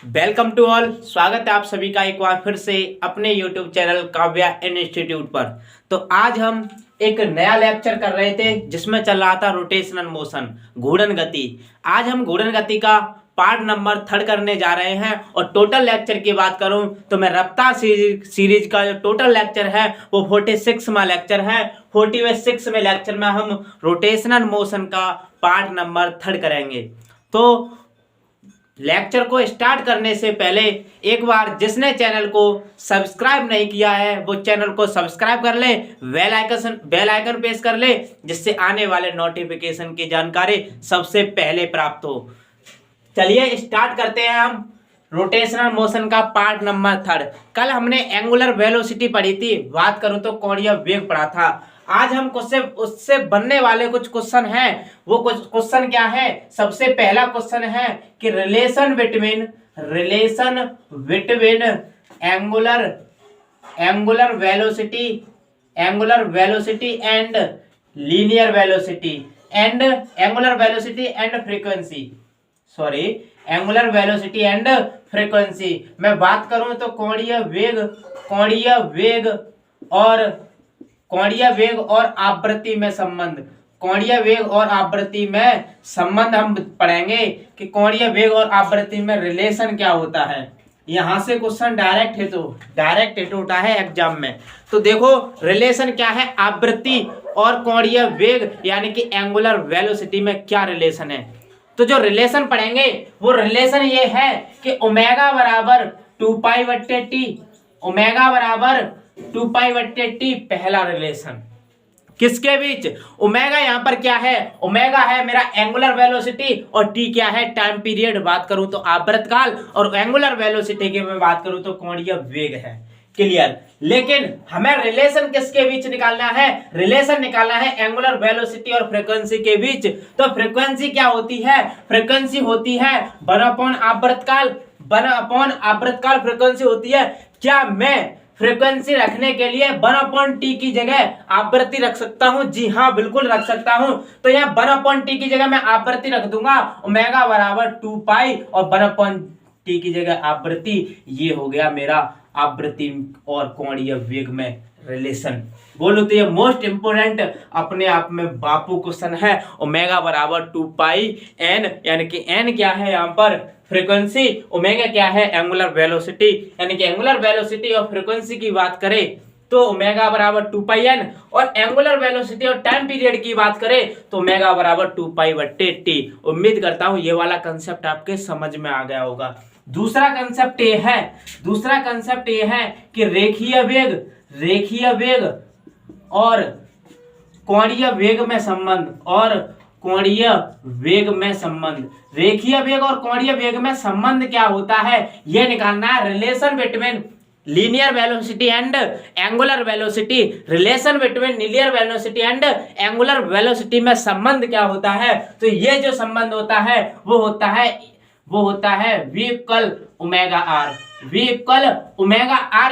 Welcome to all. स्वागत है आप सभी का एक बार फिर से अपने यूट्यूब चैनल काव्या इंस्टीट्यूट पर। तो आज हम एक नया लेक्चर कर रहे थे जिसमें चल रहा था रोटेशनल मोशन, घूर्णन गति। आज हम घूर्णन गति का पार्ट नंबर 3 करने जा रहे हैं। और टोटल लेक्चर की बात करूं तो मैं रफ्तार सीरीज का जो टोटल लेक्चर है वो 46वां लेक्चर है। 46वें लेक्चर में हम रोटेशनल मोशन का पार्ट नंबर 3 करेंगे। तो लेक्चर को स्टार्ट करने से पहले एक बार जिसने चैनल को सब्सक्राइब नहीं किया है वो चैनल को सब्सक्राइब कर ले, बेल आइकन प्रेस कर ले, जिससे आने वाले नोटिफिकेशन की जानकारी सबसे पहले प्राप्त हो। चलिए स्टार्ट करते हैं हम रोटेशनल मोशन का पार्ट नंबर 3। कल हमने एंगुलर वेलोसिटी पढ़ी थी, बात करूं तो कोणीय वेग पढ़ा था। आज हम उससे बनने वाले कुछ क्वेश्चन हैं। वो कुछ क्वेश्चन क्या है? सबसे पहला क्वेश्चन है कि relation between angular velocity and linear velocity and angular velocity and frequency. Angular velocity and frequency. मैं बात करूं तो कोणीय वेग और आवृत्ति में संबंध हम पढ़ेंगे कि कोणीय वेग और आवृत्ति में रिलेशन क्या होता है। यहां से क्वेश्चन डायरेक्ट हिट होता है एग्जाम में। तो देखो रिलेशन क्या है, आवृत्ति और कोणीय वेग यानी कि एंगुलर वेलोसिटी में क्या रिलेशन है। तो जो रिलेशन पढ़ेंगे वो रिलेशन ये है कि ओमेगा बराबर 2π/t, ओमेगा बराबर 2π/t पहला रिलेशन। किसके बीच? ओमेगा यहाँ पर क्या है? ओमेगा है मेरा एंगुलर वेलोसिटी और टी क्या है? Time period. बात करूं तो आवर्तकाल, और एंगुलर वेलोसिटी की मैं बात करूं तो कोणीय वेग है। क्लियर? लेकिन हमें रिलेशन किसके बीच निकालना है? रिलेशन निकालना है एंगुलर वेलोसिटी और फ्रीक्वेंसी के बीच। तो फ्रीक्वेंसी क्या होती है? फ्रीक्वेंसी होती है 1/आवर्तकाल, 1/आवर्तकाल फ्रीक्वेंसी होती है। क्या मैं फ्रीक्वेंसी रखने के लिए 1/t की जगह आवृत्ति रख सकता हूं? जी हाँ, बिल्कुल रख सकता हूं। तो यहाँ 1/t की जगह मैं आवृत्ति रख दूंगा, ओमेगा बराबर 2π, और 1/t की जगह आवृत्ति। ये हो गया मेरा आवृत्ति और कोणीय वेग में रिलेशन। बोलो तो ये मोस्ट इंपोर्टेंट अपने आप में बापू क्वेश्चन है। ओमेगा बराबर 2πn, यानी कि n क्या है यहाँ पर? फ्रीक्वेंसी। ओमेगा क्या है? Angular velocity. यानी कि एंगुलर वेलोसिटी और फ्रीक्वेंसी की बात करें तो ओमेगा बराबर 2πn, और एंगुलर वेलोसिटी और टाइम पीरियड की बात करें तो ओमेगा बराबर 2π/t। उम्मीद करता हूं ये वाला कंसेप्ट आपके समझ में आ गया होगा। दूसरा कंसेप्ट ये है कि रेखीय वेग और कोणीय वेग में संबंध। रेखीय वेग और कोणीय वेग में संबंध क्या होता है यह निकालना है। Relation between linear velocity and angular velocity. Relation between linear velocity and angular velocity में संबंध क्या होता है? तो ये जो संबंध होता है वो होता है v इक्वल ओमेगा आर।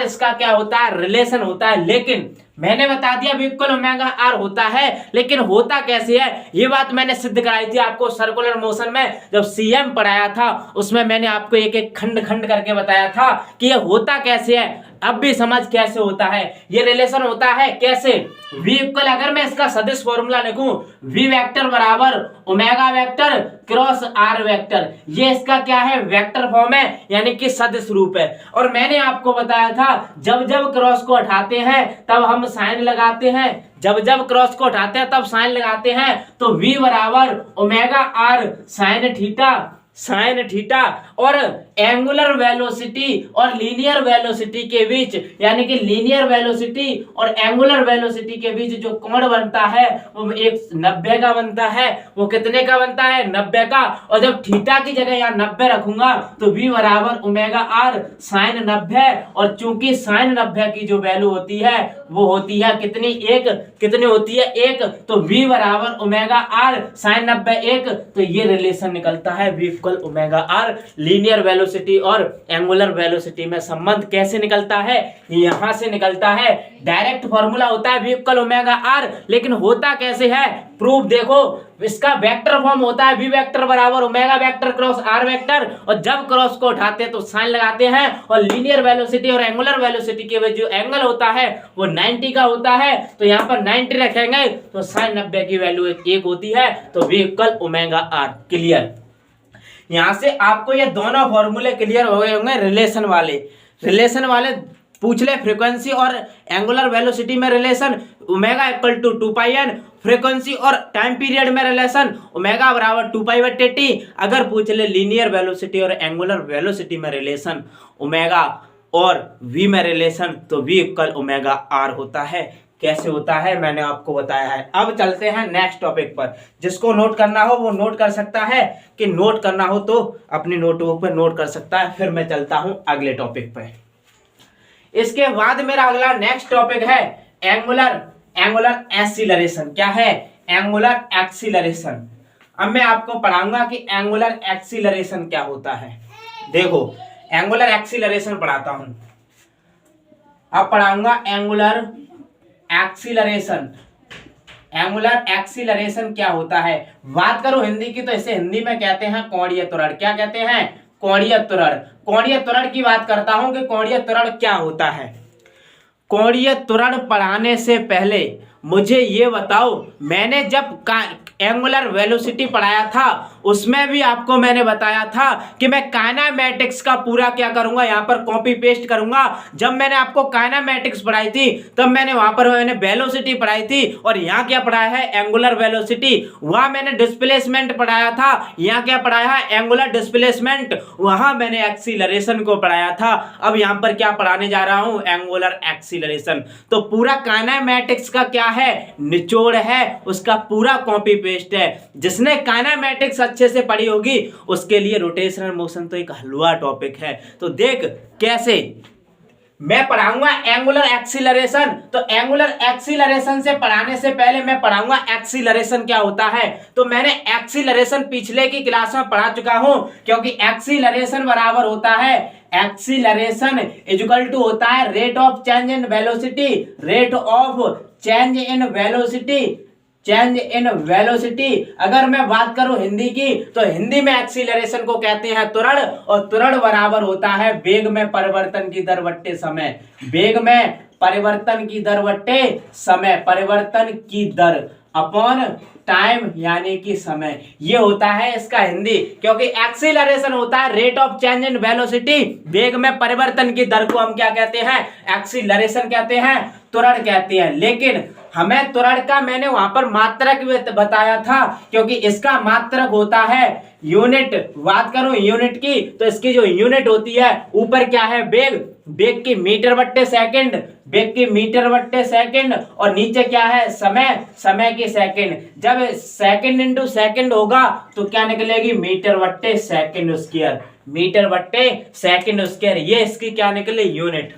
इसका क्या होता है? रिलेशन होता है। लेकिन मैंने बता दिया v इक्वल ओमेगा आर होता है, लेकिन होता कैसे है ये बात मैंने सिद्ध कराई थी आपको सर्कुलर मोशन में। जब सीएम पढ़ाया था उसमें मैंने आपको एक एक खंड करके बताया था कि ये होता कैसे है। अब भी समझ कैसे होता है ये रिलेशन होता है कैसे? v इक्वल, अगर मैं इसका सदिश फॉर्मूला लिखूं, v वेक्टर बराबर omega vector cross R vector. ये इसका क्या है? वेक्टर फॉर्म है, यानी कि सदिश रूप है। और मैंने आपको बताया था जब क्रॉस को हटाते हैं तब हम साइन लगाते हैं, जब क्रॉस को हटाते हैं तब साइन लगाते हैं। तो v बराबर ओमेगा आर साइन थीटा और एंगुलर वेलोसिटी और लीनियर वेलोसिटी के बीच, यानी कि लीनियर वेलोसिटी और एंगुलर वेलोसिटी के बीच जो कोण बनता है वो 190 का बनता है। वो कितने का बनता है? 90 का। और जब थीटा की जगह यहाँ 90 रखूंगा तो v बराबर ओमेगा आर साइन 90, और चूंकि साइन 90 की जो वैल्यू होती है वो होती है कितनी? 1। कितनी होती है? 1। तो v बराबर ओमेगा आर साइन 90 1। तो ये रिलेशन निकलता है v equal omega R. Linear velocity और एंगुलर वेलोसिटी में संबंध कैसे निकलता है? यहां से निकलता है। डायरेक्ट फॉर्मूला होता है v इक्वल ओमेगा आर, लेकिन होता कैसे है? प्रूफ देखो, इसका वेक्टर फॉर्म होता है वी वेक्टर बराबर omega vector cross R vector, और जब क्रॉस को उठाते हैं तो साइन लगाते हैं, और लीनियर वेलोसिटी और एंगुलर वेलोसिटी के जो एंगल होता है वो 90 का होता है, तो यहाँ पर 90 रखेंगे तो साइन 90 की वैल्यू एक होती है, तो V equal omega R. Clear? यहां से आपको ये दोनों फॉर्मूले क्लियर हो गए होंगे। रिलेशन वाले पूछ ले, फ्रीक्वेंसी और एंगुलर वेलोसिटी में relation omega equal to 2πn, frequency और टाइम पीरियड में रिलेशन ओमेगा बराबर 2π/t। अगर पूछ ले लीनियर वेलोसिटी और एंगुलर वेलोसिटी में रिलेशन ओमेगा और v में रिलेशन, तो v इक्वल ओमेगा आर होता है। कैसे होता है मैंने आपको बताया है। अब चलते हैं नेक्स्ट टॉपिक पर। जिसको नोट करना हो वो नोट कर सकता है, कि नोट करना हो तो अपनी नोटबुक पे नोट कर सकता है। फिर मैं चलता हूं अगले टॉपिक पे। इसके बाद मेरा अगला नेक्स्ट टॉपिक है एंगुलर एक्सीलरेशन। क्या है? Angular acceleration. अब मैं आपको पढ़ाऊंगा कि एंगुलर एक्सीलरेशन क्या होता है। देखो, एंगुलर एक्सीलरेशन पढ़ाता हूं। अब पढ़ाऊंगा एंगुलर एक्सीलरेशन क्या होता है। बात करो हिंदी की तो इसे हिंदी में कहते हैं कोणीय त्वरण। क्या कहते हैं? कोणीय त्वरण। कोणीय त्वरण की बात करता हूं कि कोणीय त्वरण क्या होता है। कोणीय त्वरण पढ़ाने से पहले मुझे ये बताओ, मैंने जब एंगुलर वेलोसिटी पढ़ाया था उसमें भी आपको मैंने बताया था कि मैं काइनेमैटिक्स का पूरा क्या करूंगा, यहाँ पर कॉपी पेस्ट करूंगा। जब मैंने आपको काइनेमैटिक्स पढ़ाई थी तब मैंने वहां पर वेलोसिटी पढ़ाई थी, और यहाँ क्या पढ़ाया है? Angular velocity. वहां मैंने डिस्प्लेसमेंट पढ़ाया था, यहाँ क्या पढ़ाया है? Angular displacement. वहां मैंने एक्सीलरेशन को पढ़ाया था। अब यहाँ पर क्या पढ़ाने जा रहा हूं? Angular acceleration. तो पूरा काइनेमैटिक्स का क्या है? निचोड़ है, उसका पूरा कॉपी पेस्ट है। जिसने काइनेमैटिक्स अच्छे से पढ़ी होगी उसके लिए रोटेशनल मोशन तो एक हलवा टॉपिक है। तो देख कैसे मैं पढ़ाऊंगा एंगुलर एक्सीलरेशन। तो एंगुलर एक्सीलरेशन से पढ़ाने से पहले मैं पढ़ाऊंगा एक्सीलरेशन क्या होता है। तो मैंने एक्सीलरेशन पिछले की क्लास में पढ़ा चुका हूं, क्योंकि एक्सीलरेशन बराबर होता है, एक्सीलरेशन इक्वल टू होता है rate of change in velocity. Rate of change in velocity. अगर मैं बात करूं हिंदी की तो हिंदी में एक्सीलरेशन को कहते हैं त्वरण, और त्वरण बराबर होता है वेग में परिवर्तन की दर बट्टे समय। वेग में परिवर्तन की दर बट्टे समय, परिवर्तन की दर अपॉन टाइम यानी कि समय। ये होता है इसका हिंदी, क्योंकि एक्सीलरेशन होता है rate of change in velocity. वेग में परिवर्तन की दर को हम क्या कहते हैं? एक्सीलरेशन कहते हैं, त्वरण कहते हैं। लेकिन हमें त्वरण का मैंने वहां पर मात्रक बताया था, क्योंकि इसका मात्रक होता है यूनिट। बात करूं यूनिट की तो इसकी जो यूनिट होती है, ऊपर क्या है? वेग की मीटर बट्टे सेकंड, वेग की मीटर बट्टे सेकंड, और नीचे क्या है? समय की सेकंड। जब सेकंड इंटू सेकंड होगा तो क्या निकलेगी? मीटर बट्टे सेकंड स्क्वायर। मीटर बट्टे सेकंड स्क्वायर, ये इसकी क्या निकले? यूनिट।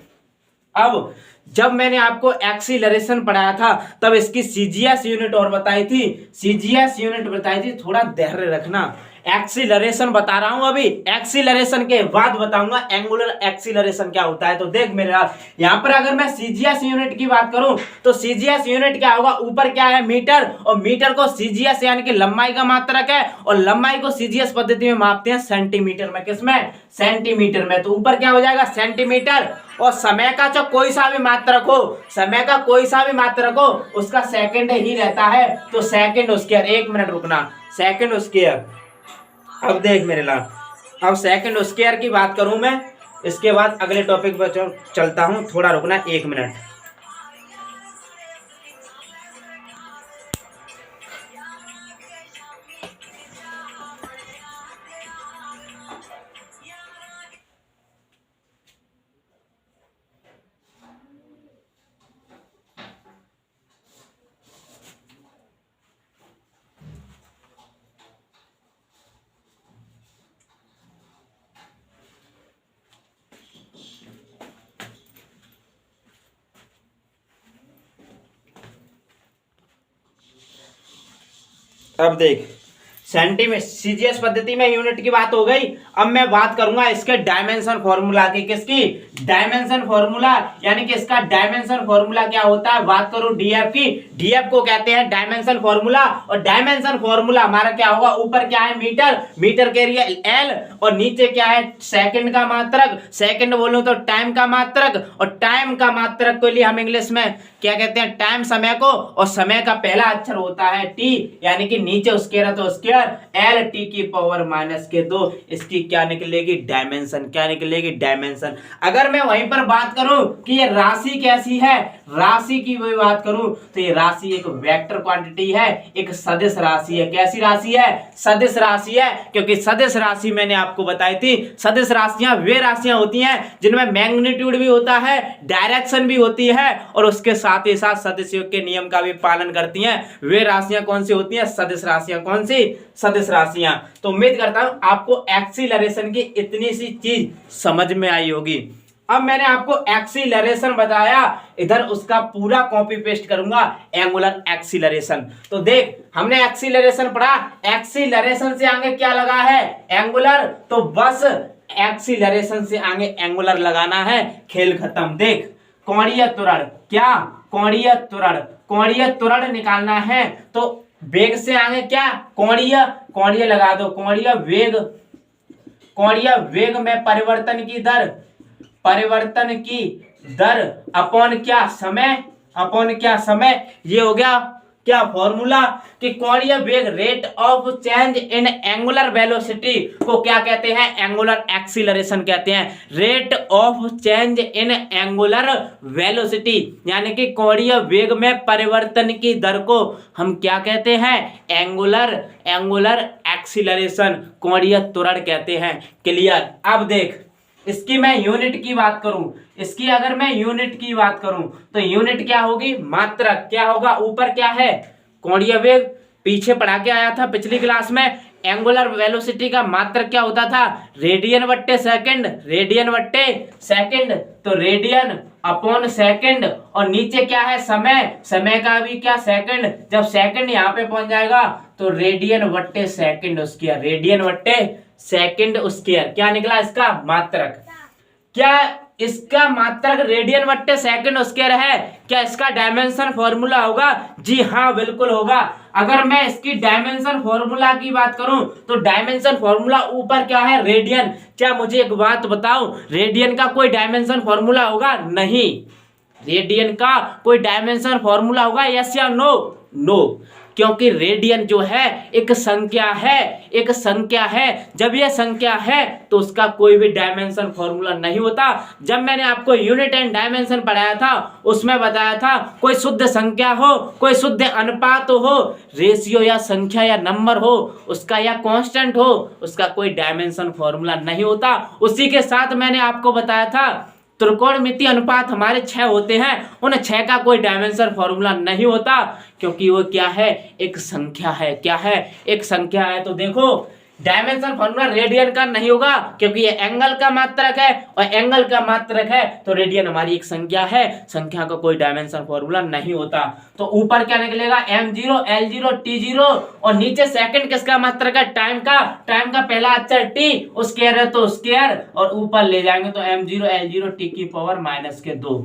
अब जब मैंने आपको एक्सीलरेशन पढ़ाया था तब इसकी सीजीएस यूनिट और बताई थी, सीजीएस यूनिट बताई थी। थोड़ा धैर्य रखना, एक्सीलरेशन बता रहा हूं। अभी एक्सीलरेशन के बाद बताऊंगा एंगुलर एक्सीलरेशन क्या होता है। तो देख मेरे यार, यहां पर अगर मैं सीजीएस यूनिट की बात करूं तो सीजीएस यूनिट क्या होगा? ऊपर क्या है? मीटर, और मीटर को सीजीएस यानी कि लंबाई का मात्रक है, और लंबाई को सीजीएस पद्धति में मापते हैं सेंटीमीटर में। किसमें? सेंटीमीटर में। तो ऊपर क्या हो जाएगा? सेंटीमीटर। और समय का जो कोई सा भी मात्रक हो, समय का कोई सा भी मात्रक हो, उसका सेकंड ही रहता है, तो सेकंड स्क्वायर। 1 मिनट रुकना, सेकंड स्क्वायर। अब देख मेरे लाल, अब सेकंड स्क्वायर की बात करूं मैं, इसके बाद अगले टॉपिक पर चलता हूं। थोड़ा रुकना 1 मिनट। अब देख, सेंटीमीटर सीजीएस पद्धति में यूनिट की बात हो गई। अब मैं बात करूंगा इसके डायमेंशन फॉर्मूला की। किसकी? डायमेंशन फॉर्मूला, यानी कि इसका डायमेंशन फॉर्मूला क्या होता है। बात करूं डीएफ की, डीएफ को कहते हैं डायमेंशन फॉर्मूला। और डायमेंशन फॉर्मूला हमारा क्या होगा, ऊपर क्या है मीटर, मीटर के एरिया एल, और नीचे क्या है सेकंड का मात्रक, सेकंड बोलूं तो टाइम का मात्रक, और टाइम का मात्रक के लिए हम इंग्लिश में क्या कहते हैं, टाइम समय को, और समय का पहला अक्षर होता है टी, यानी कि नीचे स्क्वायर है तो स्क्वायर एल टी की पावर माइनस के 2। इसकी क्या निकलेगी, डायमेंशन। क्या निकलेगी, डायमेंशन। अगर मैं वहीं पर बात करूं कि ये राशि कैसी है, राशि की वही बात करूं तो ये राशि एक वेक्टर क्वांटिटी है, एक सदिश राशि है। कैसी राशि है, सदिश राशि है। क्योंकि सदिश राशि मैंने आपको बताई थी, सदिश राशियां वे राशियां होती हैं जिनमें मैग्नीट्यूड भी होता है, डायरेक्शन भी होती है, और उसके साथ ही साथ सदिश योग के नियम का भी पालन करती हैं। वे राशियां कौन सी होती हैं, सदिश राशियां। कौन सी, सदिश राशियां। तो उम्मीद करता हूं आपको एक्सीलरेशन की इतनी सी चीज समझ में आई होगी। अब मैंने आपको एक्सीलरेशन बताया, इधर उसका पूरा कॉपी पेस्ट करूंगा, एंगुलर एक्सीलरेशन। तो देख, हमने एक्सीलरेशन पढ़ा, एक्सीलरेशन से आगे क्या लगा है, एंगुलर। तो बस एक्सीलरेशन से आगे एंगुलर लगाना है, खेल खत्म। देख, कोणीय त्वरण, क्या, कोणीय त्वरण, कोणीय त्वरण निकालना है तो वेग से आगे क्या, कोणीय, कोणीय लगा दो, कोणीय वेग, कोणीय वेग में परिवर्तन की दर, परिवर्तन की दर अपॉन क्या, समय, अपॉन क्या, समय। ये हो गया क्या फॉर्मूला कि कोणीय वेग, rate of change in angular velocity को क्या कहते हैं, एंगुलर एक्सीलरेशन कहते हैं। Rate of change in angular velocity, यानी कि कोणीय वेग में परिवर्तन की दर को हम क्या कहते हैं, एंगुलर, एंगुलर एक्सीलरेशन, कोणीय त्वरण कहते हैं। क्लियर। अब देख, इसकी मैं यूनिट की बात करूं, इसकी अगर मैं यूनिट की बात करूं तो यूनिट क्या होगी, मात्रक। क्या होगा, ऊपर क्या है, कोणीय वेग, पीछे पढ़ा के आया था पिछली क्लास में। एंगुलर वेलोसिटी का मात्रक क्या होता था, रेडियन बट्टे सेकंड, रेडियन बट्टे सेकंड, तो रेडियन अपॉन सेकंड, और नीचे क्या है, समय, समय का भी क्या, सेकंड। जब सेकंड यहाँ पे पहुंच जाएगा तो रेडियन बट्टे सेकंड स्क्वायर, रेडियन बट्टे सेकंड स्क्वायर। क्या निकला इसका मात्रक, क्या इसका मात्रक रेडियन बट्टे सेकंड स्क्वायर है। क्या इसका डायमेंशन फॉर्मूला होगा, जी हाँ बिल्कुल होगा। अगर मैं इसकी डायमेंशन फॉर्मूला की बात करूं तो डायमेंशन फॉर्मूला ऊपर क्या है, रेडियन। क्या मुझे एक बात बताओ, रेडियन का कोई डायमेंशन फॉर्मूला होगा, नहीं। रेडियन का कोई डायमेंशन फॉर्मूला होगा, यस या नो, नो। क्योंकि रेडियन जो है एक संख्या है, एक संख्या है। जब यह संख्या है तो उसका कोई भी डायमेंशन फॉर्मूला नहीं होता। जब मैंने आपको यूनिट एंड डायमेंशन पढ़ाया था उसमें बताया था, कोई शुद्ध संख्या हो, कोई शुद्ध अनुपात हो, रेशियो या संख्या या नंबर हो उसका, या कांस्टेंट हो उसका, कोई डायमेंशन फॉर्मूला नहीं होता। उसी के साथ मैंने आपको बताया था त्रिकोणमितीय अनुपात हमारे 6 होते हैं, उन 6 का कोई डायमेंशन फॉर्मूला नहीं होता, क्योंकि वो क्या है, एक संख्या है। क्या है, एक संख्या है। तो देखो, डायमेंशन फॉर्मूला रेडियन का नहीं होगा, क्योंकि ये एंगल का मात्रक है, और एंगल का मात्रक है तो रेडियन हमारी एक संख्या है, संख्या का कोई डायमेंशन फॉर्मूला नहीं होता। तो ऊपर क्या निकलेगा, m0 l0 t0, और नीचे सेकंड किसका मात्रक है, टाइम का, टाइम का पहला अक्षर t, स्क्वायर है तो स्क्वायर, और ऊपर ले जाएंगे तो m0 l0 t की पावर माइनस के 2।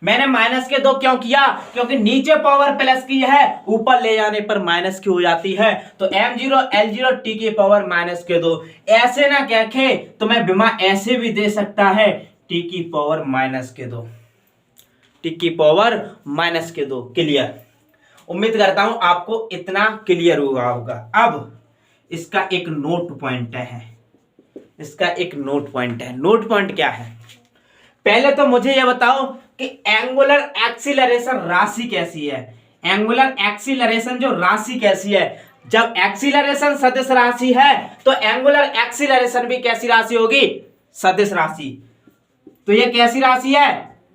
मैंने माइनस के 2 क्यों किया, क्योंकि नीचे पावर प्लस की है, ऊपर ले जाने पर माइनस की हो जाती है। तो m0 l0 t की पावर माइनस के 2। ऐसे ना कहे तो मैं बिना ऐसे भी दे सकता है, t की पावर माइनस के 2, t की पावर माइनस के 2। क्लियर। उम्मीद करता हूं आपको इतना क्लियर हुआ होगा। अब इसका एक नोट पॉइंट है, इसका एक नोट पॉइंट है। नोट पॉइंट क्या है, पहले तो मुझे यह बताओ कि एंगुलर एक्सीलरेशन राशि कैसी है। एंगुलर एक्सीलरेशन जो राशि कैसी है, जब एक्सीलरेशन सदिश राशि है तो एंगुलर एक्सीलरेशन भी कैसी राशि होगी, सदिश राशि। तो ये कैसी राशि है,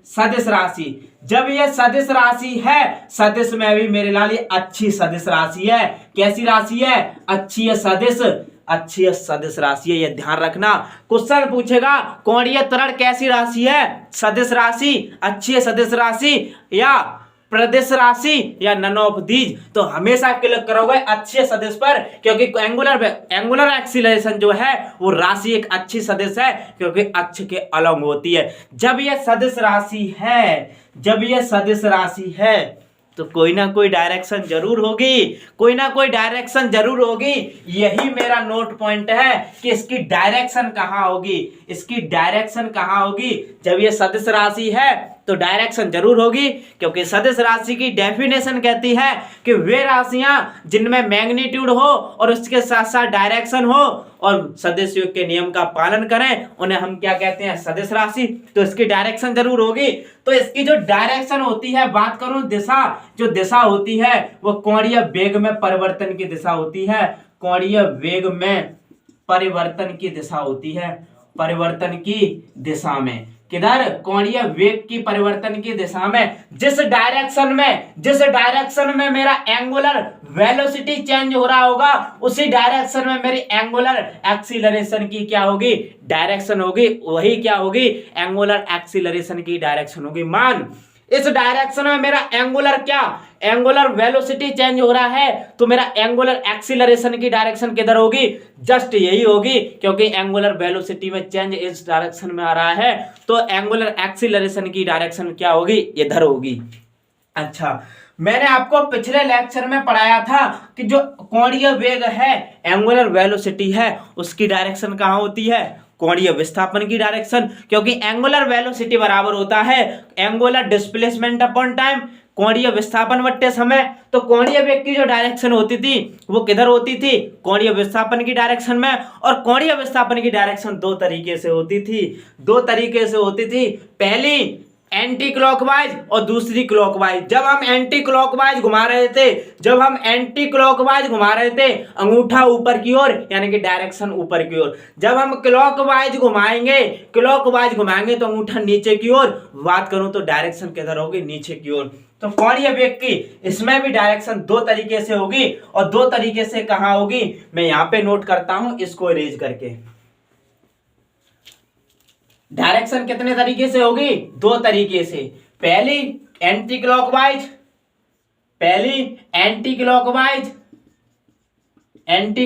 सदिश राशि। जब ये सदिश राशि है, सदिश में भी मेरे लाल ये अच्छी सदिश राशि है। कैसी राशि है, अच्छी है सदिश, अच्छी सदिश राशि है, ये ध्यान रखना। क्वेश्चन पूछेगा कोणीय त्वरण कैसी राशि है, सदिश राशि, अच्छी सदिश राशि, या प्रदेश राशि या नन ऑफ दीज। तो हमेशा क्लिक करोगे अच्छे सदिश पर, क्योंकि एंगुलर एक्सीलरेशन जो है वो राशि एक अच्छी सदिश है, क्योंकि अक्ष के अलग होती है। जब ये सदिश राशि है तो कोई ना कोई डायरेक्शन जरूर होगी, यही मेरा नोट पॉइंट है कि इसकी डायरेक्शन कहाँ होगी। जब ये सदिश राशि है तो डायरेक्शन जरूर होगी, क्योंकि सदिश राशि की डेफिनेशन कहती है कि वे राशियां जिनमें मैग्नीट्यूड हो और उसके साथ साथ डायरेक्शन हो और सदिश योग के नियम का पालन करें, उन्हें हम क्या कहते हैं, सदिश राशि। तो इसकी डायरेक्शन जरूर होगी। तो इसकी जो डायरेक्शन होती है, बात करूं दिशा, जो दिशा होती है वो कोणीय वेग में परिवर्तन की दिशा होती है, कोणीय वेग में परिवर्तन की दिशा होती है, परिवर्तन की दिशा में। किधर? कोणीय वेग की परिवर्तन की दिशा में। जिस डायरेक्शन में मेरा एंगुलर वेलोसिटी चेंज हो रहा होगा, उसी डायरेक्शन में मेरी एंगुलर एक्सीलरेशन की क्या होगी, डायरेक्शन होगी। वही क्या होगी, एंगुलर एक्सीलरेशन की डायरेक्शन होगी। मान इस डायरेक्शन में मेरा एंगुलर वेलोसिटी चेंज हो रहा है, तो मेरा एंगुलर एक्सीलरेशन की डायरेक्शन किधर होगी, जस्ट यही होगी, क्योंकि एंगुलर वेलोसिटी में चेंज इस डायरेक्शन में आ रहा है, तो एंगुलर एक्सीलरेशन की डायरेक्शन क्या होगी, इधर होगी। अच्छा, मैंने आपको पिछले लेक्चर में पढ़ाया था कि जो कोणीय वेग है, एंगुलर वेलोसिटी है, उसकी डायरेक्शन कहाँ होती है, कोणीय विस्थापन की डायरेक्शन, क्योंकि एंगुलर वेलोसिटी बराबर होता है एंगुलर डिस्प्लेसमेंट अपॉन टाइम, कोणीय विस्थापन बट्टे समय। तो कोणीय वेग की जो डायरेक्शन होती थी वो किधर होती थी, कोणीय विस्थापन की डायरेक्शन में। और कोणीय विस्थापन की डायरेक्शन दो तरीके से होती थी। पहली एंटी क्लॉकवाइज और दूसरी क्लॉकवाइज। जब हम एंटी क्लॉकवाइज घुमा रहे थे अंगूठा ऊपर की ओर, यानी कि डायरेक्शन ऊपर की ओर। जब हम क्लॉकवाइज घुमाएंगे तो अंगूठा नीचे की ओर। बात करूं तो डायरेक्शन किधर होगी, नीचे की ओर। तो कोणीय वेग की इसमें भी डायरेक्शन दो तरीके से होगी, और दो तरीके से कहां होगी, मैं यहां पे नोट करता हूं इसको इरेज करके। डायरेक्शन कितने तरीके से होगी, दो तरीके से। पहली एंटी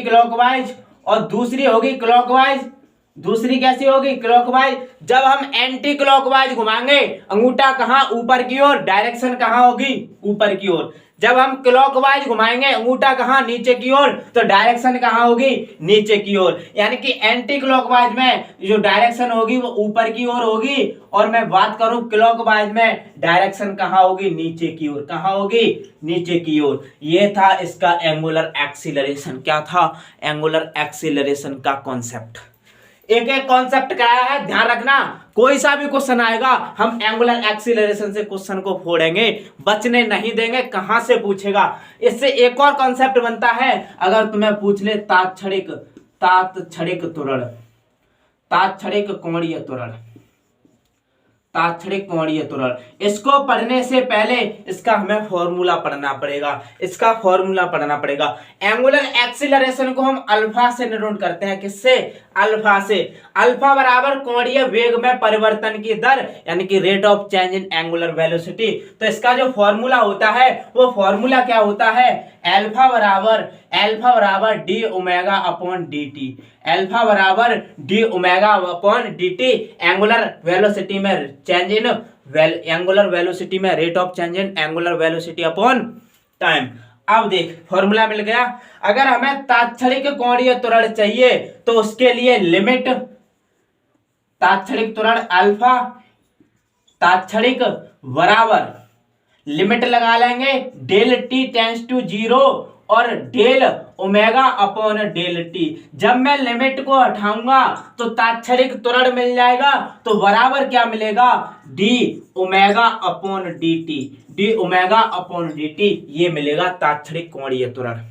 क्लॉकवाइज और दूसरी होगी क्लॉकवाइज। दूसरी कैसी होगी, क्लॉकवाइज। जब हम एंटी क्लॉकवाइज घुमाएंगे अंगूठा कहां, ऊपर की ओर, डायरेक्शन कहां होगी, ऊपर की ओर। जब हम क्लॉकवाइज घुमाएंगे अंगूठा कहां, नीचे की ओर, तो डायरेक्शन कहां होगी, नीचे की ओर। यानी कि एंटी क्लॉकवाइज में जो डायरेक्शन होगी वो ऊपर की ओर होगी, और मैं बात करूं क्लॉकवाइज में डायरेक्शन कहां होगी, नीचे की ओर। कहां होगी, नीचे की ओर। ये था इसका एंगुलर एक्सीलरेशन। क्या था, एंगुलर एक्सीलरेशन का कॉन्सेप्ट। एक एक कॉन्सेप्ट कराया है, ध्यान रखना। कोई सा भी क्वेश्चन आएगा हम एंगुलर एक्सीलरेशन से क्वेश्चन को फोड़ेंगे, बचने नहीं देंगे। कहां से पूछेगा, इससे एक और कॉन्सेप्ट बनता है। अगर तुम्हें पूछ ले तात्क्षणिक कोणीय त्वरण, इसको पढ़ने से पहले इसका हमें फॉर्मूला पढ़ना पड़ेगा। एंगुलर एक्सीलरेशन को हम अल्फा से निरूपण करते हैं। किससे, अल्फा से। अल्फा बराबर कोणीय वेग में परिवर्तन की दर, यानी कि rate of change in angular velocity. तो इसका जो फॉर्मूला होता है वो फॉर्मूला क्या होता है, अल्फा बराबर d omega upon d t. Alpha बराबर d omega upon d t, angular velocity में चेंज इन एंगुलर वेलोसिटी में rate of change in angular velocity upon time. अब देख फॉर्मूला मिल गया। अगर हमें तात्क्षणिक कोणीय त्वरण चाहिए तो उसके लिए लिमिट तात्क्षणिक त्वरण अल्फा तात्क्षणिक बराबर लिमिट लगा लेंगे डेल टी टेंड्स टू 0 और del omega upon del T. जब मैं लिमिट को हटाऊंगा तो तात्क्षणिक त्वरण मिल जाएगा, तो बराबर क्या मिलेगा, D omega upon d T. ये मिलेगा तात्क्षणिक कोणीय त्वरण।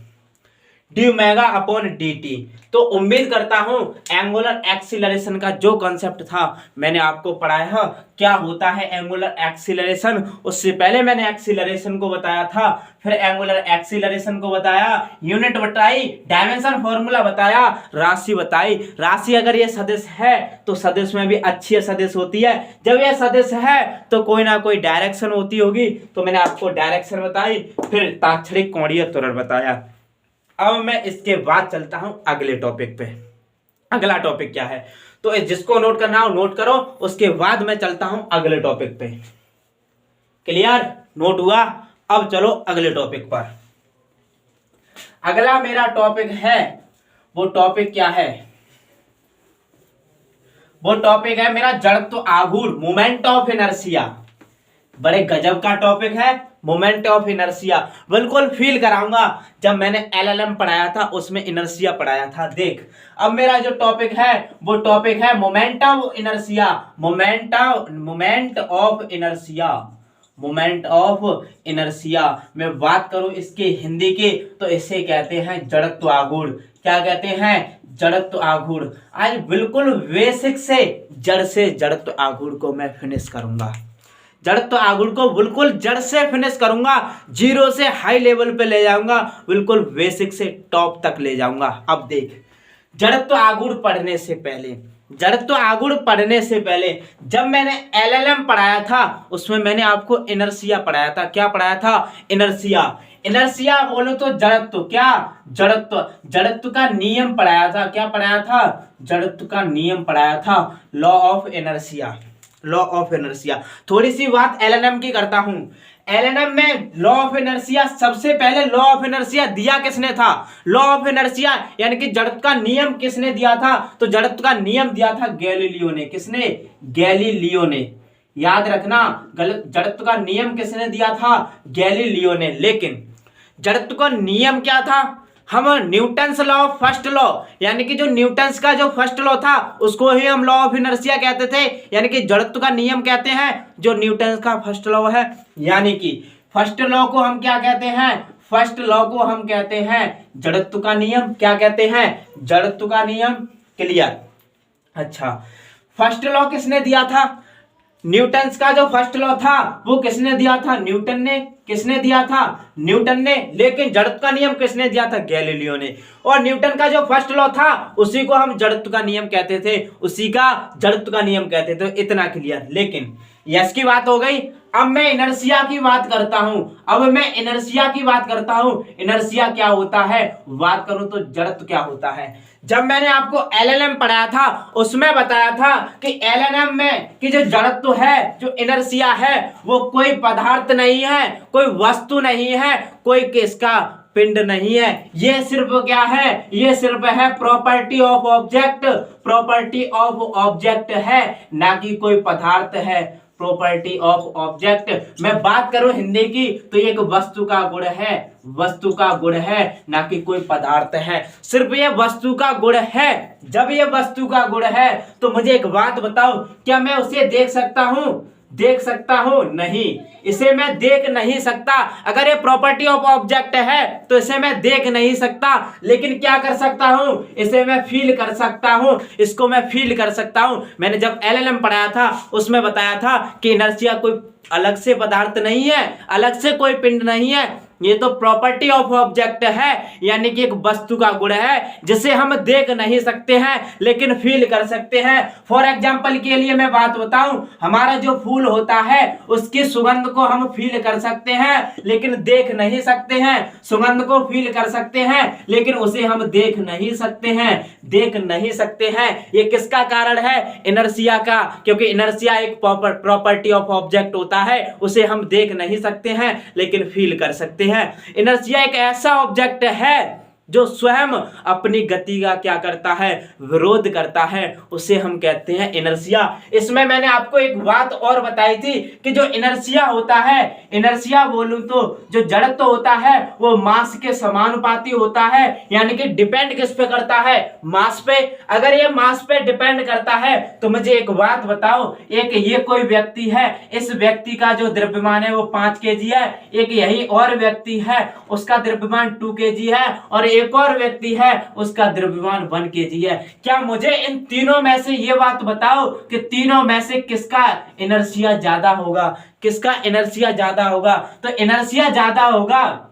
D omega upon d T. तो उम्मीद करता हूं एंगुलर एक्सीलरेशन का जो कॉन्सेप्ट था मैंने आपको पढ़ाया है। क्या होता है एंगुलर एक्सीलरेशन, उससे पहले मैंने एक्सीलरेशन को बताया था, फिर एंगुलर एक्सीलरेशन को बताया, यूनिट बताई, डायमेंशन फॉर्मूला बताया, राशि बताई। राशि अगर ये सदिश है तो सदिश में भी अच्छी सदिश होती है, जब ये सदिश है तो कोई ना कोई डायरेक्शन होती होगी, तो मैंने आपको डायरेक्शन बताई, फिर ताक्षणिक कोणीय त्वरण बताया। अब मैं इसके बाद चलता हूं अगले टॉपिक पे। अगला टॉपिक क्या है, तो जिसको नोट करना हो नोट करो, उसके बाद मैं चलता हूं अगले टॉपिक पे। क्लियर, नोट हुआ? अब चलो अगले टॉपिक पर। अगला मेरा टॉपिक है, वो टॉपिक क्या है, वो टॉपिक है मेरा जड़त्व आघूर्ण, मोमेंट ऑफ इनर्शिया। बड़े गजब का टॉपिक है मोमेंट ऑफ इनर्शिया, बिल्कुल फील कराऊंगा। जब मैंने एलएलएम पढ़ाया था उसमें इनर्शिया पढ़ाया था। देख अब मेरा जो टॉपिक है वो टॉपिक है moment of inertia, moment of inertia, moment of inertia. मैं बात करूं इसके हिंदी की तो इसे कहते हैं जड़त्व आघूर्ण। क्या कहते हैं? जड़त्व आघूर्ण। आज बिल्कुल बेसिक से जड़ से जड़त्व आघूर्ण को मैं फिनिश करूंगा। जड़त्व आघूर्ण को बिल्कुल जड़ से फिनिश करूंगा, जीरो से हाई लेवल पे ले जाऊंगा, बिल्कुल बेसिक से टॉप तक ले जाऊंगा। अब देख, जड़त्व आघूर्ण पढ़ने से पहले, जड़त्व आघूर्ण पढ़ने से पहले जब मैंने एलएलएम पढ़ाया था उसमें मैंने आपको इनर्शिया पढ़ाया था। क्या पढ़ाया था? इनर्शिया। इनर्शिया बोलो तो जड़त्व, क्या जड़त्व, जड़त्व का नियम पढ़ाया था। क्या पढ़ाया था? जड़त्व का नियम पढ़ाया था, law of inertia, law of inertia. थोड़ी सी बात एलएनएम की करता हूं। एलएनएम में लॉ ऑफ इनर्शिया, सबसे पहले लॉ ऑफ इनर्शिया दिया किसने था? लॉ ऑफ इनर्शिया यानी कि जड़त्व का नियम किसने दिया था? तो जड़त्व का नियम दिया था गैलीलियो ने। किसने? गैलीलियो ने। याद रखना, जड़त्व का नियम किसने दिया था? गैलीलियो ने। लेकिन जड़त्व का नियम क्या था? हम न्यूटन्स लॉ, फर्स्ट लॉ, यानी कि जो न्यूटन्स का जो फर्स्ट लॉ था उसको ही हम लॉ ऑफ इनर्शिया कहते थे, यानी कि जड़त्व का नियम कहते हैं जो न्यूटन्स का फर्स्ट लॉ है। यानी कि फर्स्ट लॉ को हम क्या कहते हैं? फर्स्ट लॉ को हम कहते हैं जड़त्व का नियम। क्या कहते हैं? जड़त्व का नियम। क्लियर? अच्छा, फर्स्ट लॉ किसने दिया था? न्यूटन्स का जो फर्स्ट लॉ था वो किसने दिया था? न्यूटन ने। किसने दिया था? न्यूटन ने। लेकिन जड़त्व का नियम किसने दिया था? गैलीलियो ने। और न्यूटन का जो फर्स्ट लॉ था उसी को हम जड़त्व का नियम कहते थे, उसी का जड़त्व का नियम कहते थे। इतना क्लियर। लेकिन यस की बात हो गई। अब मैं इनर्शिया की बात करता हूं। अब मैं इनर्शिया की बात करता हूं। इनर्शिया क्या होता है बात करूं तो जड़त्व क्या होता है। जब मैंने आपको एलएलएम पढ़ाया था उसमें बताया था कि एलएलएम में कि जो जड़त्व है, जो इनर्शिया है, वो कोई पदार्थ नहीं है, कोई वस्तु नहीं है, कोई किसका पिंड नहीं है। ये सिर्फ क्या है? ये सिर्फ है property of object, property of object है, ना कि कोई पदार्थ है। Property of object. मैं बात करूं हिंदी की तो ये एक वस्तु का गुण है, वस्तु का गुण है, ना कि कोई पदार्थ है। सिर्फ ये वस्तु का गुण है। जब ये वस्तु का गुण है तो मुझे एक बात बताओ, क्या मैं उसे देख सकता हूं? देख सकता हूं? नहीं, इसे मैं देख नहीं सकता। अगर ये प्रॉपर्टी ऑफ ऑब्जेक्ट है तो इसे मैं देख नहीं सकता, लेकिन क्या कर सकता हूं? इसे मैं फील कर सकता हूं, इसको मैं फील कर सकता हूं। मैंने जब एलएलएम पढ़ाया था उसमें बताया था कि इनर्शिया कोई अलग से पदार्थ नहीं है, अलग से कोई पिंड नहीं है, ये तो प्रॉपर्टी ऑफ ऑब्जेक्ट है, यानी कि एक वस्तु का गुण है जिसे हम देख नहीं सकते हैं लेकिन फील कर सकते हैं। फॉर एग्जांपल के लिए मैं बात बताऊं, हमारा जो फूल होता है उसकी सुगंध को हम फील कर सकते हैं लेकिन देख नहीं सकते हैं। सुगंध को फील कर सकते हैं लेकिन उसे हम देख नहीं सकते हैं, देख नहीं सकते हैं। ये किसका कारण है? इनर्शिया का, क्योंकि इनर्शिया एक प्रॉपर्टी ऑफ ऑब्जेक्ट होता है, उसे हम देख नहीं सकते हैं लेकिन फील कर सकते हैं। इनर्शिया एक ऐसा ऑब्जेक्ट है जो स्वयं अपनी गति का क्या करता है? विरोध करता है, उसे हम कहते हैं इनर्शिया। इसमें मैंने आपको एक बात और बताई थी कि जो इनर्शिया होता है, इनर्शिया बोलूं तो जो जड़त्व होता है वो मास के समानुपाती होता है, यानी कि डिपेंड किस पे करता है? मास पे। अगर ये मास पे डिपेंड करता है तो मुझे एक बात बताओ, एक ये कोई व्यक्ति है, इस व्यक्ति का जो द्रव्यमान है वो 5 kg है, एक यही और व्यक्ति है उसका द्रव्यमान 2 kg है, और एक और व्यक्ति है उसका द्रव्यमान 1 kg है। क्या मुझे इन तीनों में से ये बात बताओ कि तीनों में से किसका इनर्शिया ज्यादा होगा, किसका इनर्शिया ज्यादा होगा? तो इनर्शिया ज्यादा होगा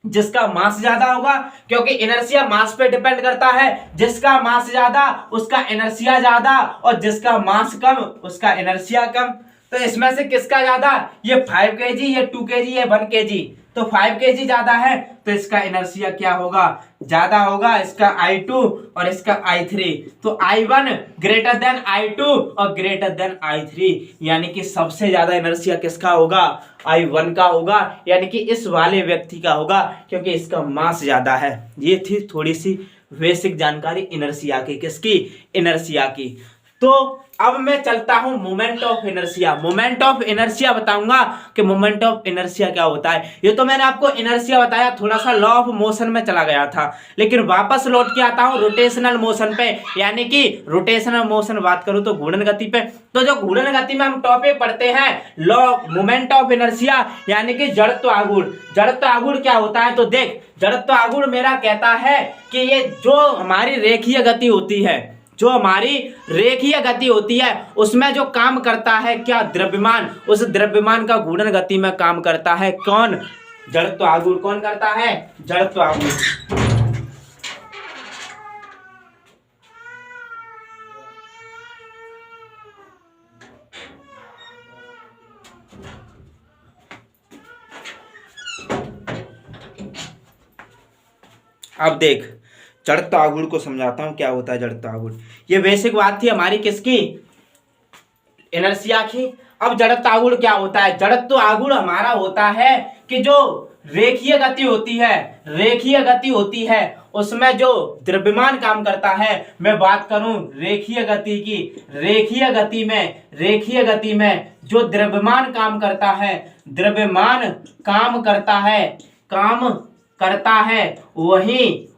जिसका मास ज्यादा होगा, क्योंकि इनर्शिया मास पे डिपेंड करता है। जिसका मास ज्यादा उसका इनर्शिया ज्यादा, और जिसका मास कम उसका इनर्शिया कम। तो इसमें से किसका ज्यादा? ये 5 kg, ये 2 kg, ये 1 kg। तो 5 kg ज्यादा है तो इसका इनर्शिया क्या होगा? ज्यादा होगा, इसका I2 और इसका I3। तो I1 ग्रेटर देन I2 और ग्रेटर देन I3, यानी कि सबसे ज्यादा इनर्शिया किसका होगा? I1 का होगा, यानी कि इस वाले व्यक्ति का होगा, क्योंकि इसका मास ज्यादा है। ये थी थोड़ी सी बेसिक जानकारी इनर्शिया की। किसकी? इनर्शिया की। तो अब मैं चलता हूं moment of inertia. Moment of inertia बताऊंगा कि मोमेंट ऑफ इनर्शिया क्या होता है। ये तो मैंने आपको इनर्शिया बताया, थोड़ा सा लॉ ऑफ मोशन में चला गया था, लेकिन वापस लौट के आता हूं रोटेशनल मोशन पे। यानी कि रोटेशनल मोशन बात करूं तो घूर्णन गति पे। तो जो घूर्णन गति में हम टॉपिक पढ़ते हैं लॉ मोमेंट ऑफ इनर्शिया, यानी कि जड़त्व आघूर्ण। जड़त्व आघूर्ण क्या होता है? तो देख, जड़त्व आघूर्ण मेरा कहता है कि ये जो हमारी रेखीय गति होती है, जो हमारी रेखीय गति होती है उसमें जो काम करता है क्या? द्रव्यमान। उस द्रव्यमान का घूर्णन गति में काम करता है कौन? जड़त्व आघूर्ण। कौन करता है? जड़त्व आघूर्ण। अब देख, जड़त्व आघूर्ण को समझाता हूं क्या होता है जड़त्व आघूर्ण। ये बेसिक बात थी हमारी किसकी? इनर्शिया की। अब जड़त्व आघूर्ण क्या होता है? जड़त्व आघूर्ण हमारा होता है कि जो रेखीय गति होती है, रेखीय गति होती है उसमें जो द्रव्यमान काम करता है, मैं बात करूं रेखीय गति की, रेखीय गति में जो द्रव्यमान काम करता है, द्रव्यमान काम करता है वही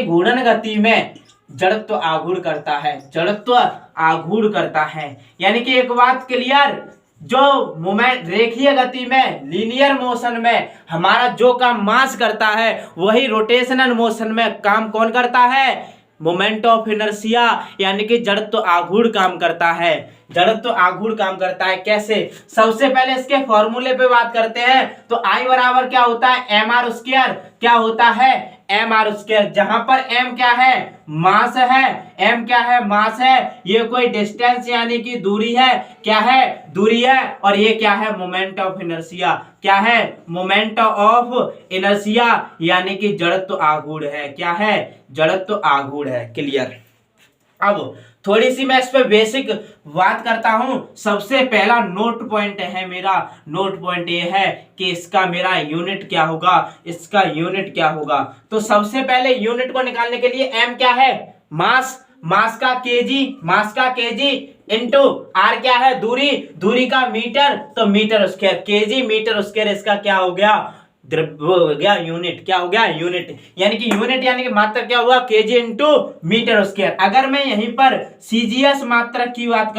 घूर्णन गति में जड़त्व आघूर्ण करता है। जड़त्व आघूर्ण करता है, यानी कि एक बात क्लियर, जो मोमेंट रेखीय गति में, लीनियर मोशन में हमारा जो काम मास करता है वही रोटेशनल मोशन में काम कौन करता है? मोमेंट ऑफ इनर्शिया, यानी कि जड़त्व आघूर्ण काम करता है। जड़त्व आघूर्ण काम करता है कैसे? सबसे पहले इसके फॉर्मूले पे बात करते हैं। तो I बराबर क्या होता है? mr square. क्या होता है? mr square. जहां पर m क्या है? मास है। m क्या है? मास है। ये कोई डिस्टेंस यानी कि दूरी है। क्या है? दूरी है। और ये क्या है? Moment of inertia. क्या है? मोमेंट ऑफ इनर्शिया, यानी कि जड़त्व आघूर्ण है। क्या है? जड़त्व आघूर्ण है। क्लियर। अब थोड़ी सी मैं इस पे बेसिक बात करता हूं। सबसे पहला नोट पॉइंट है मेरा, नोट पॉइंट ये है कि इसका मेरा यूनिट क्या होगा, इसका यूनिट क्या होगा। तो सबसे पहले यूनिट को निकालने के लिए m क्या है? मास। मास का केजी इंटू r क्या है? दूरी का मीटर, तो metre square. KG metre square, इसका क्या हो गया? हो गया यूनिट। क्या हो गया? यूनिट। यानी कि यूनिट यानी कि मात्रक क्या हुआ? KG into metre square. अगर मैं यहीं पर सीजीएस मात्रक की बात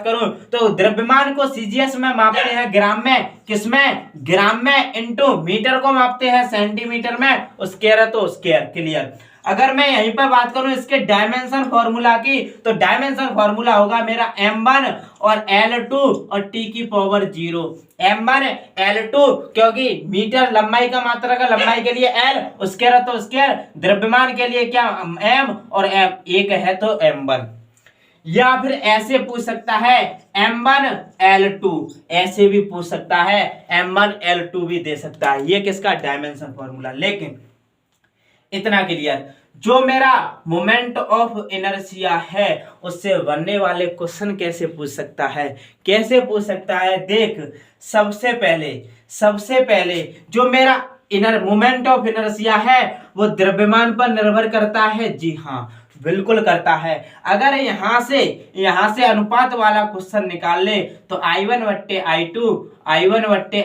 करूं तो द्रव्यमान को सीजीएस में मापते हैं ग्राम में। किसमें? ग्राम में। इंटू मीटर को मापते हैं सेंटीमीटर में। स्क्वायर है तो स्क्वायर। क्लियर। अगर मैं यहीं पर बात करूं इसके डायमेंशन फॉर्मूला की, तो डायमेंशन फॉर्मूला होगा मेरा m1 और L2 और t की पावर 0। m1 L2, क्योंकि मीटर लंबाई का मात्रक है, लंबाई के लिए L, स्क्वायर है तो स्क्वायर, द्रव्यमान के लिए क्या? m, और m एक है तो m1। या फिर ऐसे पूछ सकता है m1 L2, ऐसे भी पूछ सकता है, m1 L2 भी दे सकता है। ये किसका? Dimension formula. लेकिन इतना क्लियर, जो मेरा मोमेंट ऑफ इनर्शिया है उससे बनने वाले क्वेश्चन कैसे पूछ सकता है? कैसे पूछ सकता है? देख, सबसे पहले जो मेरा मोमेंट ऑफ इनर्शिया है वो द्रव्यमान पर निर्भर करता है। जी हाँ, बिल्कुल करता है। अगर यहां से अनुपात वाला क्वेश्चन निकाल ले तो I1 बट्टे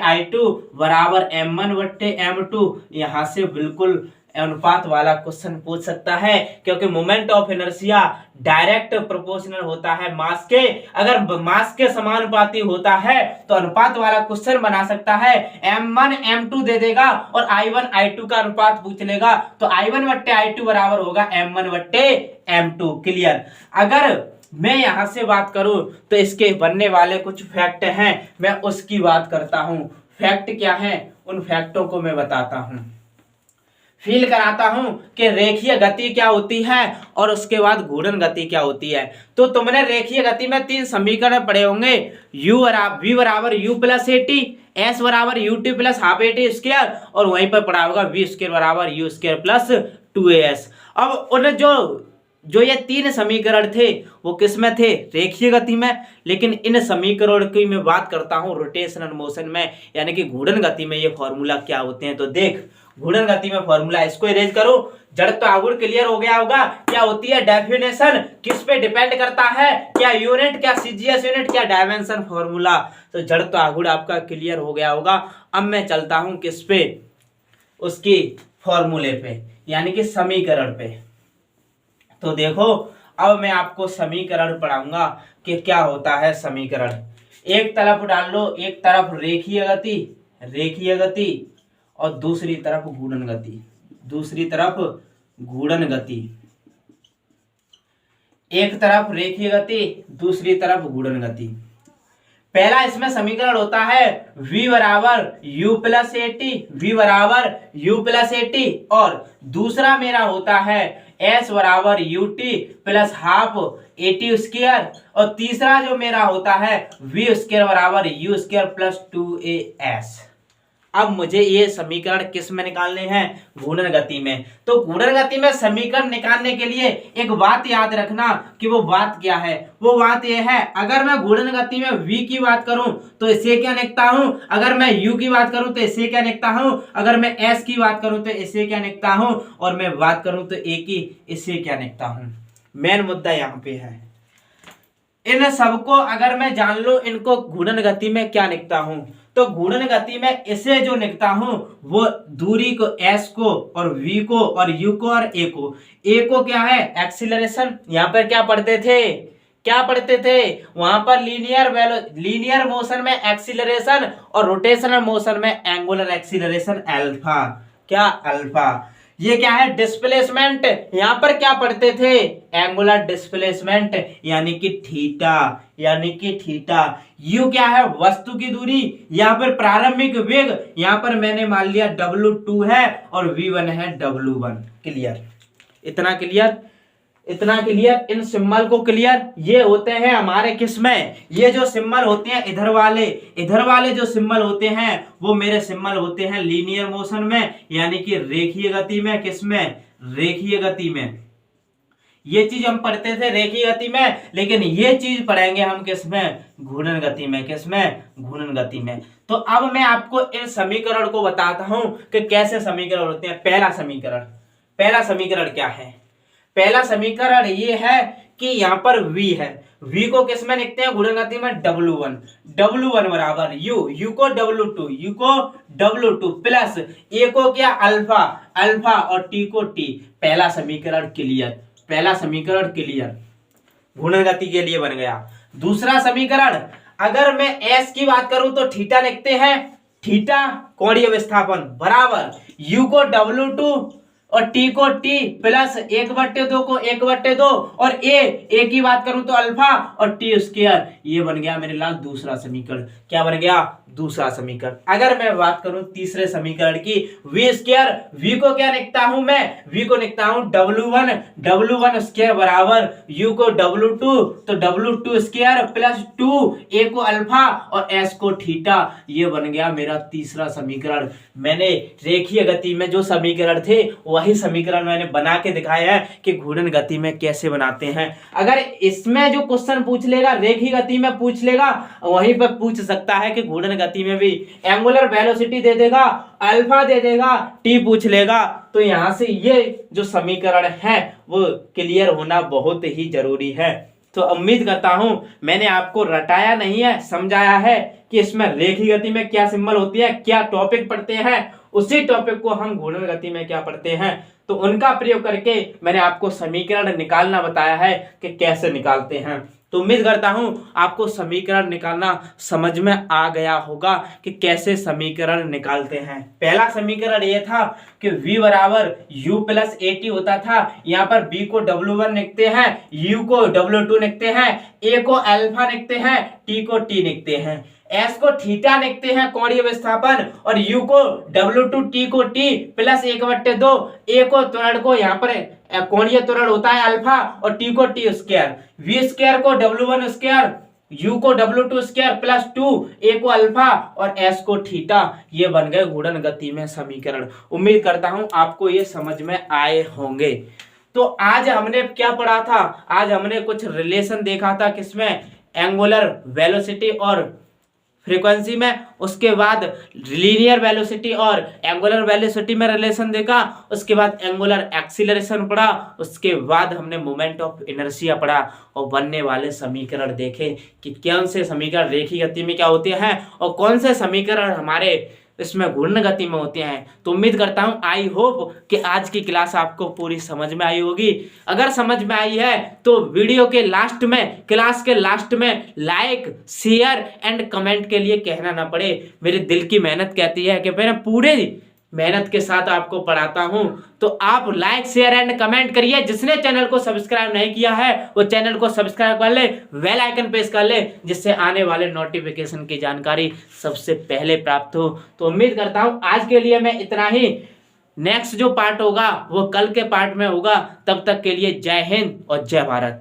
I2 बराबर M1 बट्टे M2, यहां से बिल्कुल अनुपात वाला क्वेश्चन पूछ सकता है, क्योंकि moment of inertia direct proportional होता है मास के। अगर मास के समानुपाती होता है तो अनुपात वाला क्वेश्चन बना सकता है। m1 m2 दे देगा और i1 i2 का अनुपात पूछ लेगा, तो i1 बट्टे i2 बराबर होगा m1 बट्टे m2। क्लियर। अगर मैं यहां से बात करूं तो इसके बनने वाले कुछ फैक्ट हैं, मैं उसकी बात करता हूं। फैक्ट क्या है, उन फैक्टों को मैं बताता हूं, फील कराता हूं कि रेखीय गति क्या होती है और उसके बाद घूर्णन गति क्या होती है। तो तुमने रेखीय गति में 3 समीकरण पढ़े होंगे, v बराबर u plus a t, s बराबर u t plus half a t square, और वहीं पर पढ़ा होगा v स्क्वायर बराबर यू स्क्वायर प्लस 2as। अब उन जो ये 3 समीकरण थे वो किस में थे, रेखीय गति में। लेकिन इन समीकरण की मैं बात करता हूं रोटेशनल मोशन में, यानी कि घूर्णन गति में ये फॉर्मूला क्या होते हैं। तो देख, घूर्णन गति में फॉर्मूला, इसको इरेज करो। जड़त्व आघूर्ण क्लियर हो गया होगा। क्या होती है डेफिनेशन, किस पे डिपेंड करता है, क्या यूनिट, क्या सीजीएस यूनिट, क्या डायमेंशन फॉर्मूला। तो जड़त्व आघूर्ण आपका क्लियर हो गया होगा। अब मैं चलता हूं किस पे, उसकी फॉर्मूले पे, यानी कि समीकरण पे। तो देखो, अब मैं आपको समीकरण पढ़ाऊंगा कि क्या होता है समीकरण। एक तरफ डाल लो, एक तरफ रेखीय गति और दूसरी तरफ घूर्णन गति, एक तरफ रेखीय गति, दूसरी तरफ घूर्णन गति। पहला इसमें समीकरण होता है v बराबर u प्लस ए टी, और दूसरा मेरा होता है s बराबर u t plus half a t square, और तीसरा जो मेरा होता है v स्क्वायर बराबर यू स्क्वायर प्लस 2as। अब मुझे ये समीकरण किस में निकालने हैं, घूर्णन गति में। तो घूर्णन गति में समीकरण निकालने के लिए एक बात याद रखना कि वो बात क्या है। वो बात ये है, अगर मैं घूर्णन गति में v की बात करूं तो इसे क्या लिखता हूं, अगर मैं u की बात करूं तो इसे क्या लिखता हूं, अगर मैं s की बात करूं तो इसे क्या लिखता हूं, और मैं बात करूं तो a की, इसे क्या लिखता हूं। मेन मुद्दा यहाँ पे है, इन सबको अगर मैं जान लूं, इनको घूर्णन गति में क्या लिखता हूं, तो घूर्णन गति में इसे जो लिखता हूं वो दूरी को s को और v को और u को और a को क्या है एक्सीलरेशन। यहाँ पर क्या पढ़ते थे वहां पर लीनियर मोशन में एक्सीलरेशन और रोटेशनल मोशन में एंगुलर एक्सीलरेशन अल्फा। क्या अल्फा, ये क्या है डिस्प्लेसमेंट। यहां पर क्या पढ़ते थे एंगुलर डिस्प्लेसमेंट, यानी कि थीटा। यू क्या है वस्तु की दूरी, यहाँ पर प्रारंभिक वेग, यहाँ पर मैंने मान लिया W2 है और V1 है W1। क्लियर, इतना क्लियर, इन सिंबल को क्लियर। ये होते हैं हमारे किसमें, ये जो सिंबल होते हैं इधर वाले जो सिंबल होते हैं वो मेरे सिंबल होते हैं लीनियर मोशन में, यानी कि रेखीय गति में। किसमें, रेखीय गति में। ये चीज हम पढ़ते थे रेखीय गति में, लेकिन ये चीज पढ़ेंगे हम किसमें, घूर्णन गति में। किसमें, घूर्णन गति में। तो अब मैं आपको इन समीकरण को बताता हूं कि कैसे समीकरण होते हैं। पहला समीकरण क्या है, पहला समीकरण ये है कि यहाँ पर v है, v को किस में लिखते हैं घूर्णन गति में, W1 बराबर u को W2 प्लस a को क्या अल्फा और t को t। पहला समीकरण क्लियर, घूर्णन गति के लिए बन गया। दूसरा समीकरण, अगर मैं s की बात करूं तो थीटा लिखते हैं, थीटा कोणीय विस्थापन बराबर u को W2 और t को t प्लस 1/2 को 1/2 और a की बात करूं तो अल्फा और t स्क्वायर। ये बन गया मेरे लाल दूसरा समीकरण। क्या बन गया, दूसरा समीकरण। अगर मैं बात करूं तीसरे समीकरण की, v स्क्वायर, v को क्या लिखता हूं मैं, v को लिखता हूं W1 स्क्वायर बराबर u को W2 तो W2 स्क्वायर प्लस 2 a को अल्फा और s को थीटा। ये बन गया मेरा तीसरा समीकरण। मैंने रेखीय गति में जो समीकरण थे वही समीकरण मैंने बना के दिखाया है कि घूर्णन गति में कैसे बनाते हैं। अगर इसमें जो क्वेश्चन पूछ लेगा रेखीय गति में पूछ लेगा, वहीं पर पूछ सकता है कि घूर्णन गति में भी एंगुलर वेलोसिटी दे देगा, अल्फा दे देगा, टी पूछ लेगा। तो यहां से ये जो समीकरण है वो क्लियर होना बहुत ही जरूरी है। तो उम्मीद करता हूं मैंने आपको रटाया नहीं है, समझाया है कि इसमें रेखीय गति में क्या सिंबल होती है, क्या टॉपिक पढ़ते हैं उसी टॉपिक को हम घूर्णन गति में क्या पढ़ते हैं, तो उनका प्रयोग करके मैंने आपको समीकरण निकालना बताया है कि कैसे निकालते हैं। तो उम्मीद करता हूं आपको समीकरण निकालना समझ में आ गया होगा कि कैसे समीकरण निकालते हैं। पहला समीकरण ये था कि v बराबर u प्लस AT होता था। यहाँ पर b को W1 लिखते हैं, u को W2 लिखते हैं, a को अल्फा लिखते हैं, t को t लिखते हैं, s को थीटा लिखते हैं कोणीय विस्थापन, और u को W2, t को t प्लस 1/2, a को त्वरण को यहाँ पर कोणीय त्वरण होता है अल्फा, और t को t स्क्वायर, v स्क्वायर को W1 स्क्वायर, u को W2 स्क्वायर प्लस 2, a को अल्फा और s को थीटा। ये बन गए घूर्णन गति में समीकरण। उम्मीद करता हूं आपको ये समझ में आए होंगे। तो आज हमने क्या पढ़ा था, आज हमने कुछ रिलेशन देखा था किसमें, एंगुलर वेलोसिटी और फ्रीक्वेंसी में, उसके बाद लीनियर वेलोसिटी और एंगुलर वेलोसिटी में रिलेशन देखा, उसके बाद एंगुलर एक्सीलरेशन पढ़ा, उसके बाद हमने मोमेंट ऑफ इनर्शिया पढ़ा और बनने वाले समीकरण देखे कि कौन से समीकरण रेखीय गति में क्या होते हैं और कौन से समीकरण हमारे इसमें घूर्णन गति में होते हैं। तो उम्मीद करता हूं आई होप कि आज की क्लास आपको पूरी समझ में आई होगी। अगर समझ में आई है तो वीडियो के लास्ट में, क्लास के लास्ट में लाइक, शेयर एंड कमेंट के लिए कहना ना पड़े। मेरे दिल की मेहनत कहती है कि मैंने पूरे मेहनत के साथ आपको पढ़ाता हूं, तो आप लाइक, शेयर एंड कमेंट करिए। जिसने चैनल को सब्सक्राइब नहीं किया है वो चैनल को सब्सक्राइब कर ले, बेल आइकन प्रेस कर ले, जिससे आने वाले नोटिफिकेशन की जानकारी सबसे पहले प्राप्त हो। तो उम्मीद करता हूं आज के लिए मैं इतना ही। नेक्स्ट जो पार्ट होगा वो कल के पार्ट में होगा। तब तक के लिए जय हिंद और जय भारत।